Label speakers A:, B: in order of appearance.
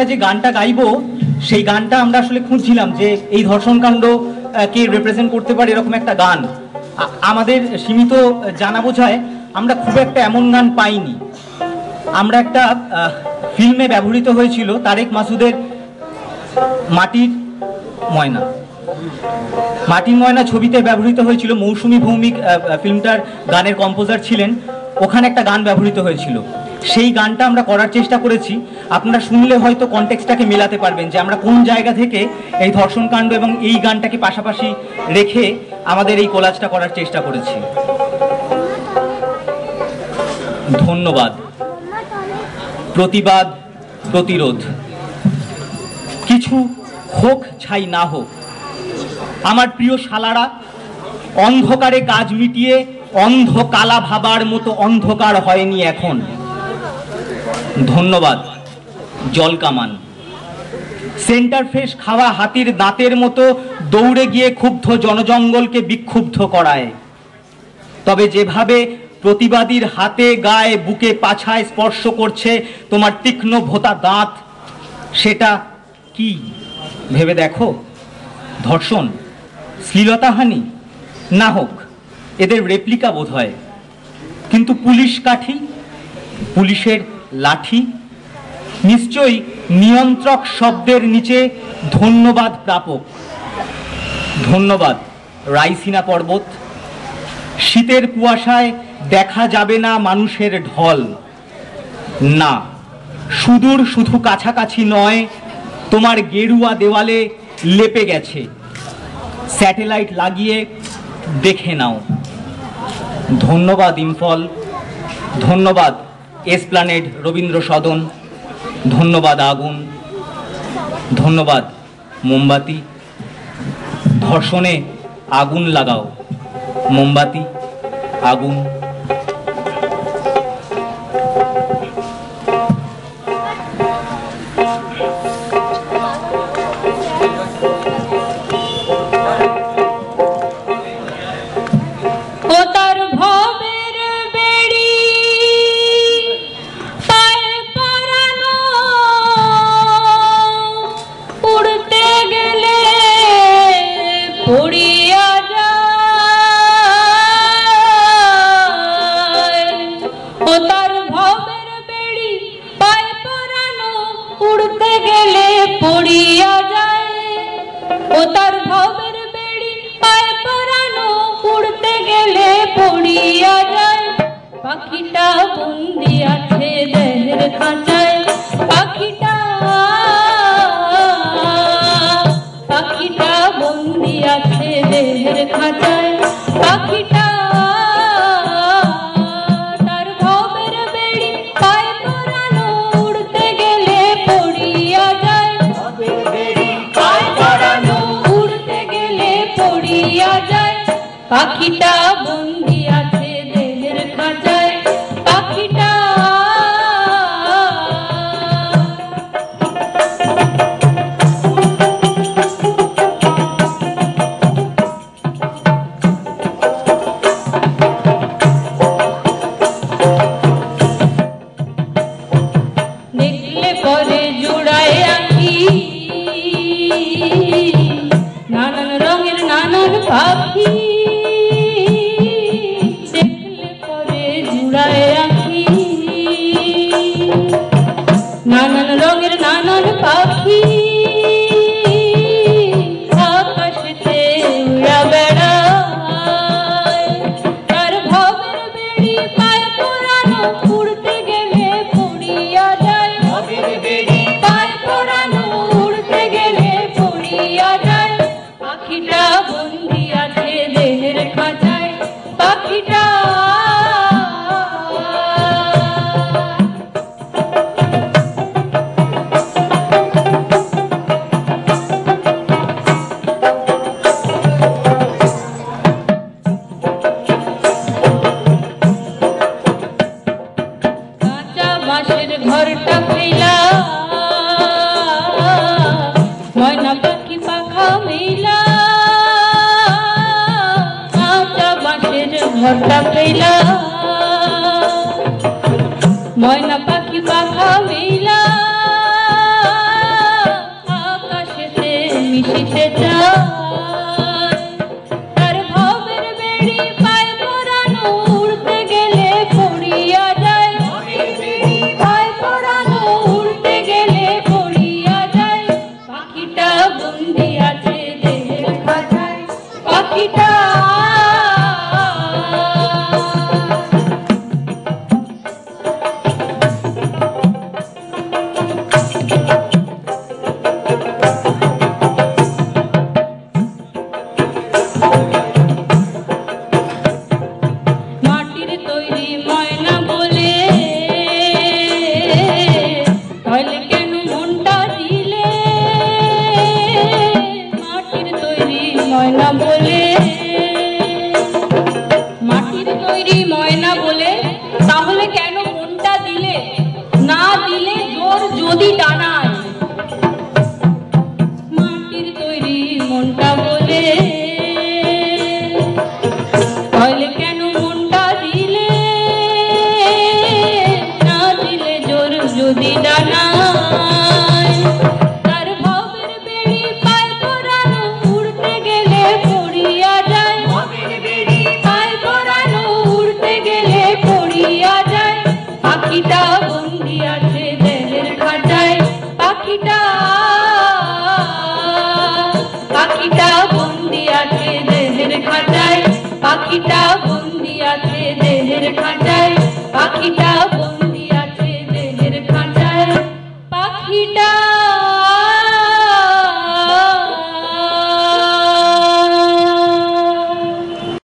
A: যে গানটা গাইবো সেই গানটা আমরা আসলে খুঁজছিলাম যে এই ধর্ষণকাণ্ড কে রিপ্রেজেন্ট করতে পারে এরকম একটা গান। আমাদের সীমিত জানা বোঝায় আমরা খুব একটা এমন গান পাইনি। আমরা একটা ফিল্মে ব্যবহৃত হয়েছিল তারেক মাসুদের মাটির ময়না। মাটির ময়না ছবিতে ব্যবহৃত হয়েছিল, মৌসুমী ভৌমিক ফিল্মটার গানের কম্পোজার ছিলেন, ওখানে একটা গান ব্যবহৃত হয়েছিল। সেই গানটা আমরা করার চেষ্টা করেছি। আপনারা শুনলে হয়তো কনটেক্সটটাকে মেলাতে পারবেন যে আমরা কোন জায়গা থেকে এই ধর্ষণকাণ্ড এবং এই গানটাকে পাশাপাশি রেখে আমাদের এই কোলাজটা করার চেষ্টা করেছি। ধন্যবাদ। প্রতিবাদ, প্রতিরোধ, কিছু হোক ছাই না হোক, আমার প্রিয় শালারা, অন্ধকারে কাজ মিটিয়ে অন্ধ কালা ভাবার মতো অন্ধকার হয়নি এখন। ধন্যবাদ। জলকামান, সেন্টার ফ্রেশ খাওয়া হাতির দাঁতের মতো দৌড়ে গিয়ে ক্ষুব্ধ জনজঙ্গলকে বিক্ষুব্ধ করায়। তবে যেভাবে প্রতিবাদীর হাতে গায়ে বুকে পাছায় স্পর্শ করছে তোমার তীক্ষ্ণ ভোঁতা দাঁত, সেটা কি ভেবে দেখো? ধর্ষণ, শ্লীলতাহানি? না হোক, এদের রেপ্লিকা বোধ হয়। কিন্তু পুলিশ কাঠি, পুলিশের লাঠি, নিশ্চয়ই নিয়ন্ত্রক শব্দের নিচে ধন্যবাদ প্রাপক। ধন্যবাদ রাইসিনা পর্বত। শীতের কুয়াশায় দেখা যাবে না মানুষের ঢল। না, সুদূর শুধু কাছাকাছি নয়, তোমার গেরুয়া দেওয়ালে লেপে গেছে। স্যাটেলাইট লাগিয়ে দেখে নাও। ধন্যবাদ ইম্ফল, ধন্যবাদ এসপ্ল্যানেড রবীন্দ্র সদন, ধন্যবাদ আগুন, ধন্যবাদ মোমবাতি। ধর্ষণে আগুন লাগাও, মোমবাতি, আগুন।
B: পাখিটা বন্দি আছে দেহের খাঁচায়, পাখিটা বন্দি আছে দেহের খাঁচায়, পাখিটা তার ভবের বেড়ি পায়ে পরানো উড়তে গেলে পড়িয়া যায়। পায়ে পরানো উড়তে গেলে পড়িয়া যায়। পাখিটা বন্দি আছে দেহের খাঁচায়, পাখিটা দেখলে পরে জোড়ায় আঁকি নানান রঙের নানান পাখি। দেখলে পরে জোড়ায় আঁকি নানান রঙের নানান পাখি। আকাশেতে উড়া বেড়ায়, তার ভবের বেড়ি পায়ে পরানো উড়তে গেলে পড়িয়া যায়। পায়ে পরানো উড়তে গেলে পড়িয়া যায়। পাখিটা বন্দি আছে দেহের খাঁচায়, পাখিটা কাঁচা বাঁশের ঘরটা পেলা, ময়না পাখি পাখা মেলা। কাঁচা বাঁশের ঘরটা পেলা, ময়না পাখি পাখা মেলা। ময়না বলে, মাটির তৈরি ময়না বলে, তাহলে কেন মনটা দিলে? না দিলে জোর যদি ডানায়, মাটির তৈরি মনটা বলে, তাহলে কেন মনটা দিলে? না দিলে জোর যদি ডানায়, তার ভবের বেড়ি পায় পরানো, উড়তে গেলে পড়িয়া যায়, পায় পরানো উড়তে গেলে পড়িয়া যায়। পাখিটা বন্দি আছে দেহের খাঁচায়, পাখিটা বন্দি আছে দেহের খাঁচায়, পাখিটা বন্দি আছে দেহের খাঁচায়, পাখিটা